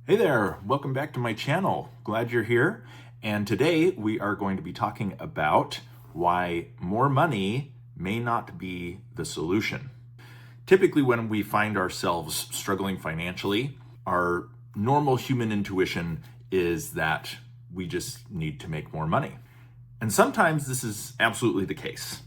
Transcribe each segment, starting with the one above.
Hey there, welcome back to my channel. Glad you're here. And today we are going to be talking about why more money may not be the solution. Typically, when we find ourselves struggling financially, our normal human intuition is that we just need to make more money. And sometimes this is absolutely the case.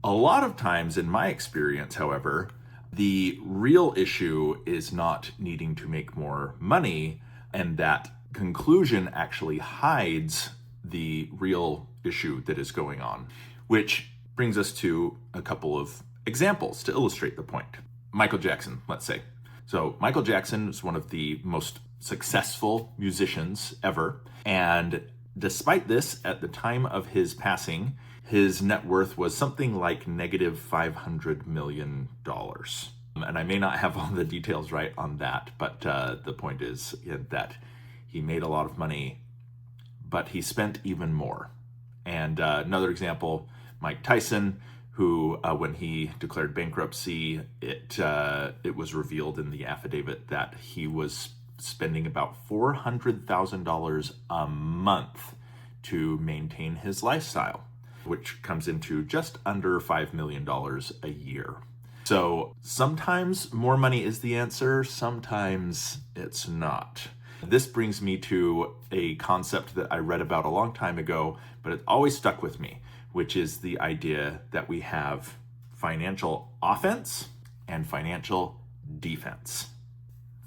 A lot of times, in my experience, however, the real issue is not needing to make more money, and that conclusion actually hides the real issue that is going on, which brings us to a couple of examples to illustrate the point. Michael Jackson, let's say. So Michael Jackson is one of the most successful musicians ever, and despite this, at the time of his passing, his net worth was something like negative $500 million. And I may not have all the details right on that, but the point is that he made a lot of money, but he spent even more. And another example, Mike Tyson, who when he declared bankruptcy, it was revealed in the affidavit that he was spending about $400,000 a month to maintain his lifestyle, which comes into just under $5 million a year. So sometimes more money is the answer, sometimes it's not. This brings me to a concept that I read about a long time ago, but it always stuck with me, which is the idea that we have financial offense and financial defense.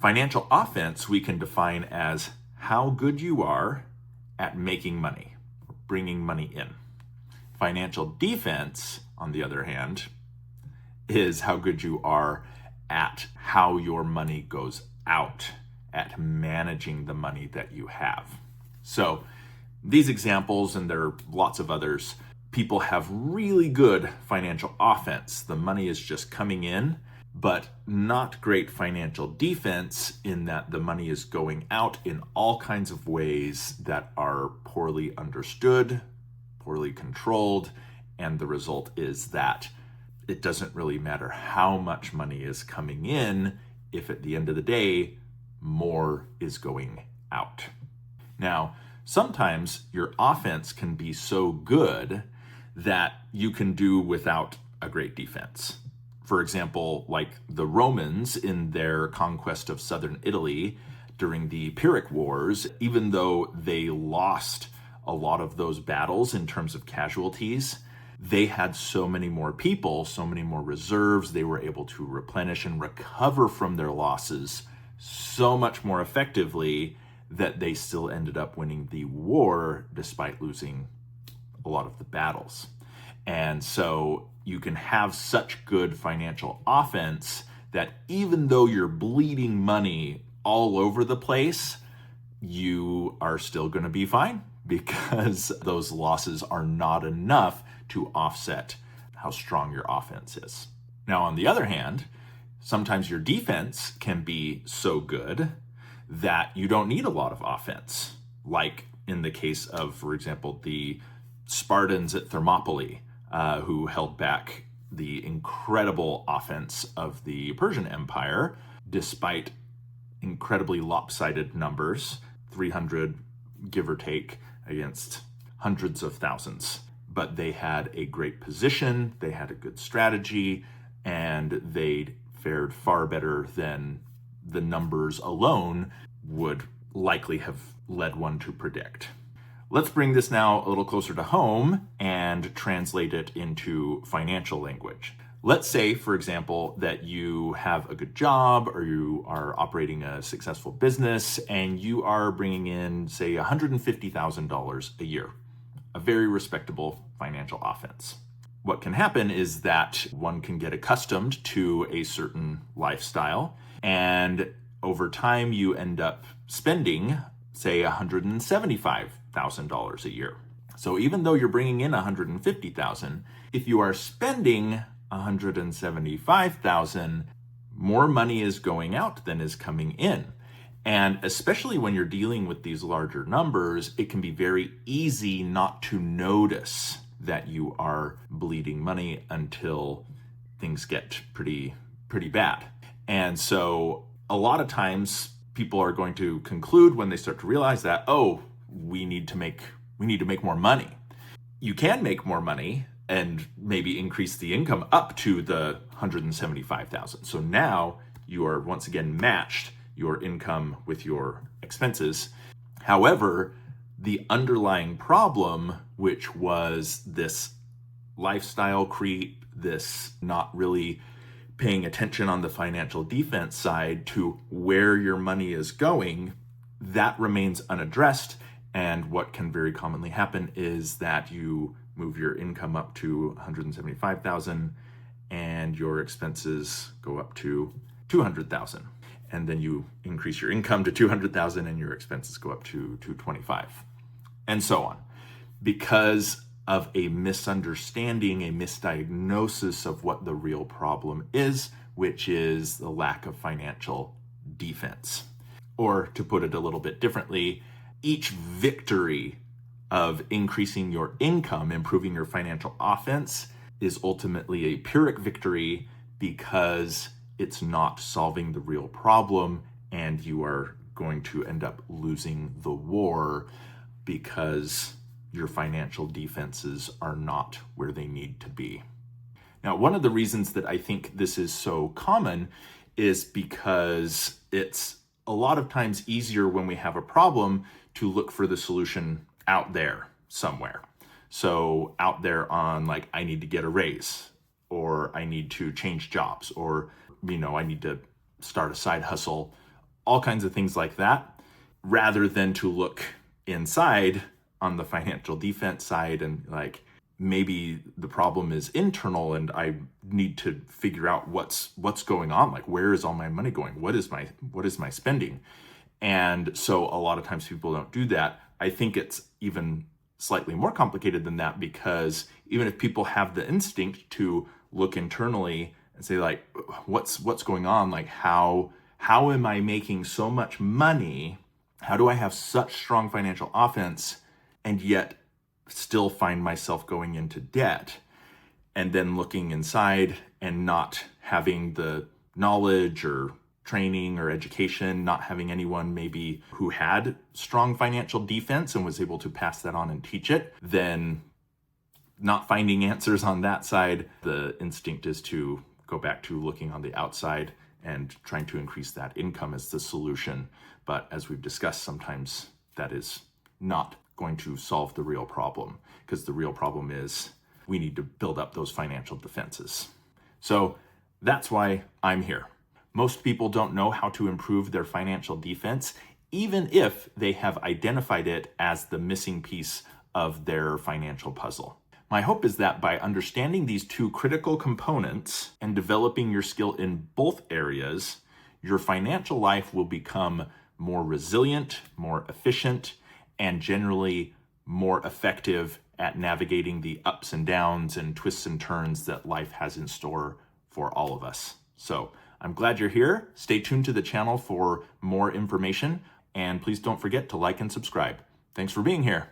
Financial offense we can define as how good you are at making money, bringing money in. Financial defense, on the other hand, is how good you are at how your money goes out, at managing the money that you have. So these examples, and there are lots of others, people have really good financial offense. The money is just coming in, but not great financial defense in that the money is going out in all kinds of ways that are poorly understood, poorly controlled, and the result is that it doesn't really matter how much money is coming in if at the end of the day, more is going out. Now, sometimes your offense can be so good that you can do without a great defense. For example, like the Romans in their conquest of southern Italy during the Pyrrhic Wars, even though they lost a lot of those battles in terms of casualties, they had so many more people, so many more reserves, they were able to replenish and recover from their losses so much more effectively that they still ended up winning the war despite losing a lot of the battles. And so you can have such good financial offense that even though you're bleeding money all over the place, you are still going to be fine because those losses are not enough to offset how strong your offense is. Now, on the other hand, sometimes your defense can be so good that you don't need a lot of offense. Like in the case of, for example, the Spartans at Thermopylae, who held back the incredible offense of the Persian Empire, despite incredibly lopsided numbers, 300 give or take against hundreds of thousands. But they had a great position, they had a good strategy, and they fared far better than the numbers alone would likely have led one to predict. Let's bring this now a little closer to home and translate it into financial language. Let's say, for example, that you have a good job or you are operating a successful business and you are bringing in, say, $150,000 a year, a very respectable financial offense. What can happen is that one can get accustomed to a certain lifestyle, and over time you end up spending, say, $175,000 a year. So even though you're bringing in $150,000, if you are spending $175,000, more money is going out than is coming in. And especially when you're dealing with these larger numbers, it can be very easy not to notice that you are bleeding money until things get pretty bad. And so a lot of times people are going to conclude when they start to realize that, oh, we need to make more money. You can make more money and maybe increase the income up to the 175,000. So now you are once again matched your income with your expenses. However, the underlying problem, which was this lifestyle creep, this not really paying attention on the financial defense side to where your money is going, that remains unaddressed. And what can very commonly happen is that you move your income up to 175,000 and your expenses go up to 200,000. And then you increase your income to 200,000 and your expenses go up to 225, and so on. Because of a misunderstanding, a misdiagnosis of what the real problem is, which is the lack of financial defense. Or to put it a little bit differently, each victory of increasing your income, improving your financial offense, is ultimately a Pyrrhic victory because it's not solving the real problem, and you are going to end up losing the war because your financial defenses are not where they need to be. Now, one of the reasons that I think this is so common is because it's a lot of times easier when we have a problem to look for the solution out there somewhere. So out there on, like, I need to get a raise, or I need to change jobs, or, I need to start a side hustle, all kinds of things like that, rather than to look inside on the financial defense side and, like, maybe the problem is internal and I need to figure out what's going on. Like, where is all my money going? What is my spending? And so a lot of times people don't do that. I think it's even slightly more complicated than that, because even if people have the instinct to look internally and say, like, what's going on? Like, how am I making so much money? How do I have such strong financial offense and yet still find myself going into debt? And then looking inside and not having the knowledge or training or education, not having anyone maybe who had strong financial defense and was able to pass that on and teach it, then not finding answers on that side. The instinct is to go back to looking on the outside and trying to increase that income as the solution. But as we've discussed, sometimes that is not going to solve the real problem, because the real problem is we need to build up those financial defenses. So that's why I'm here. Most people don't know how to improve their financial defense, even if they have identified it as the missing piece of their financial puzzle. My hope is that by understanding these two critical components and developing your skill in both areas, your financial life will become more resilient, more efficient, and generally more effective at navigating the ups and downs and twists and turns that life has in store for all of us. So I'm glad you're here. Stay tuned to the channel for more information, and please don't forget to like and subscribe. Thanks for being here.